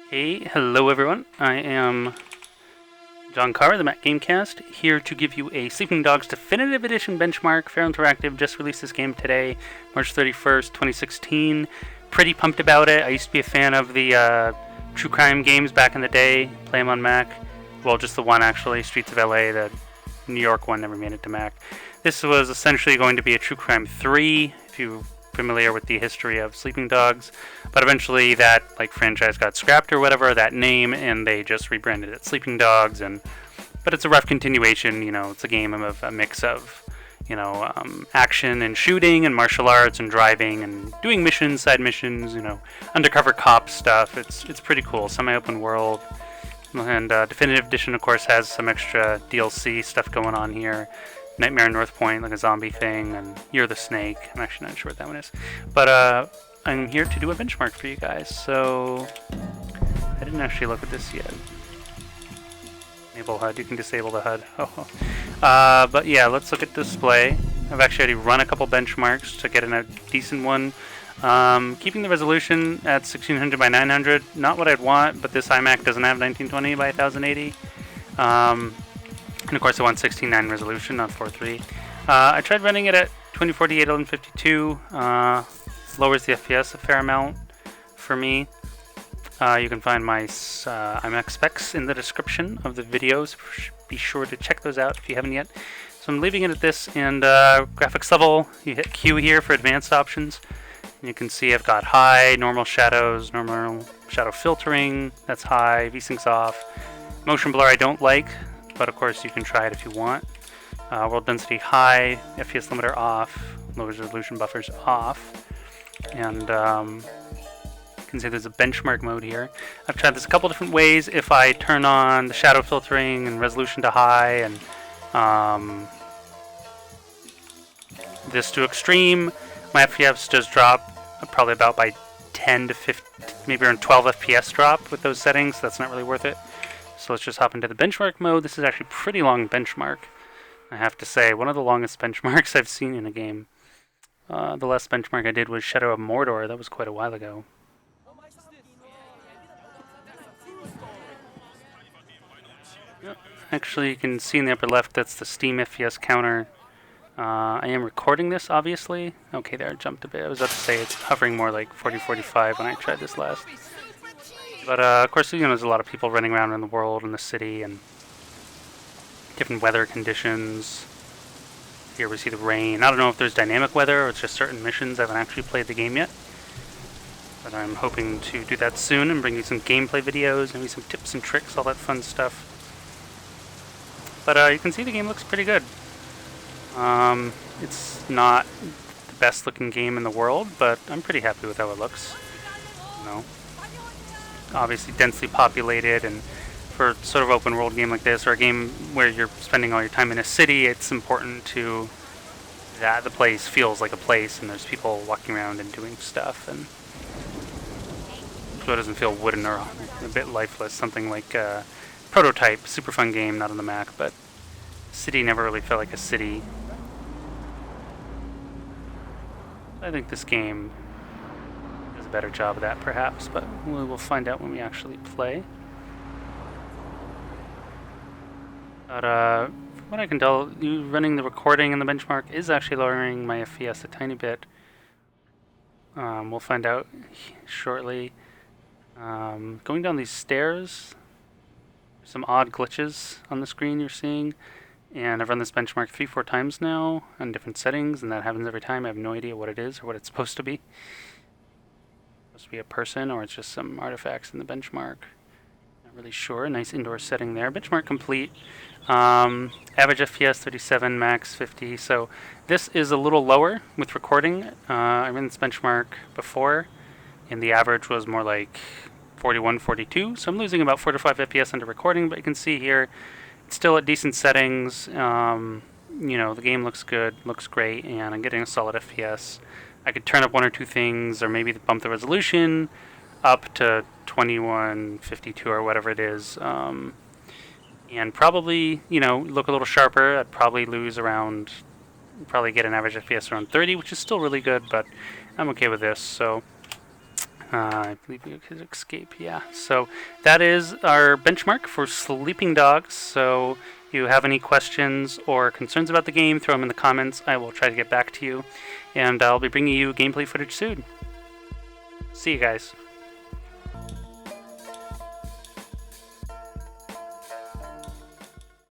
Hey, hello everyone. I am John Carr, the Mac Gamecast, here to give you a Sleeping Dogs Definitive Edition benchmark. Fair Interactive just released this game today, March 31st, 2016. Pretty pumped about it. I used to be a fan of the true crime games back in the day, play them on Mac. Well, just the one actually, Streets of LA. The New York one never made it to Mac. This was essentially going to be a True Crime 3, if you're familiar with the history of Sleeping Dogs, but eventually that franchise got scrapped or whatever, that name, and they just rebranded it Sleeping Dogs. But it's a rough continuation. It's a game of a mix of action and shooting and martial arts and driving and doing missions, side missions, undercover cop stuff. It's pretty cool, semi-open world. And Definitive Edition, of course, has some extra DLC stuff going on here. Nightmare on North Point, like a zombie thing, and You're the Snake. I'm actually not sure what that one is. But I'm here to do a benchmark for you guys, so I didn't actually look at this yet. Enable HUD, you can disable the HUD. But yeah, let's look at display. I've actually already run a couple benchmarks to get in a decent one. Keeping the resolution at 1600 by 900, not what I'd want, but this iMac doesn't have 1920 by 1080. And of course I want 16:9 resolution, not 4:3. I tried running it at 2048 1152. Lowers the FPS a fair amount for me. You can find my iMac specs in the description of the videos. Be sure to check those out if you haven't yet. So I'm leaving it at this, and graphics level, you hit Q here for advanced options. And you can see I've got high, normal shadows, normal shadow filtering, that's high, VSync's off. Motion blur I don't like, but of course you can try it if you want. World density high, FPS limiter off, low resolution buffers off. And you can see there's a benchmark mode here. I've tried this a couple different ways. If I turn on the shadow filtering and resolution to high and this to extreme, my FPS does drop probably about by 10 to 15, maybe around 12 FPS drop with those settings. That's not really worth it. So let's just hop into the benchmark mode. This is actually a pretty long benchmark, I have to say. One of the longest benchmarks I've seen in a game. The last benchmark I did was Shadow of Mordor. That was quite a while ago. Actually, you can see in the upper left, that's the Steam FPS counter. I am recording this, obviously. Okay, there, I jumped a bit. I was about to say it's hovering more like 40, 45 when I tried this last. But of course, there's a lot of people running around in the world, in the city, and different weather conditions. Here we see the rain. I don't know if there's dynamic weather or it's just certain missions. I haven't actually played the game yet. But I'm hoping to do that soon and bring you some gameplay videos, maybe some tips and tricks, all that fun stuff. But you can see the game looks pretty good. It's not the best looking game in the world, but I'm pretty happy with how it looks. Obviously densely populated, and for sort of open world game like this, or a game where you're spending all your time in a city, it's important to that the place feels like a place and there's people walking around and doing stuff, and so it doesn't feel wooden or a bit lifeless. Something like Prototype, super fun game, not on the Mac, but city never really felt like a city. I think this game a better job of that, perhaps, but we will find out when we actually play. But from what I can tell, you running the recording and the benchmark is actually lowering my FPS a tiny bit. We'll find out shortly. Going down these stairs, some odd glitches on the screen you're seeing, and I've run this benchmark 3-4 times now on different settings, and that happens every time. I have no idea what it is or what it's supposed to be. To be a person, or it's just some artifacts in the benchmark. Not really sure. Nice indoor setting there. Benchmark complete. Average FPS 37, max 50. So this is a little lower with recording. I ran this benchmark before, and the average was more like 41, 42. So I'm losing about 4 to 5 FPS under recording, but you can see here it's still at decent settings. The game looks good, looks great, and I'm getting a solid FPS. I could turn up one or two things, or maybe bump the resolution up to 2152 or whatever it is, and probably, look a little sharper. I'd probably get an average FPS around 30, which is still really good, but I'm okay with this. So I believe we could escape, yeah. So that is our benchmark for Sleeping Dogs. So if you have any questions or concerns about the game, throw them in the comments. I will try to get back to you. And I'll be bringing you gameplay footage soon. See you guys.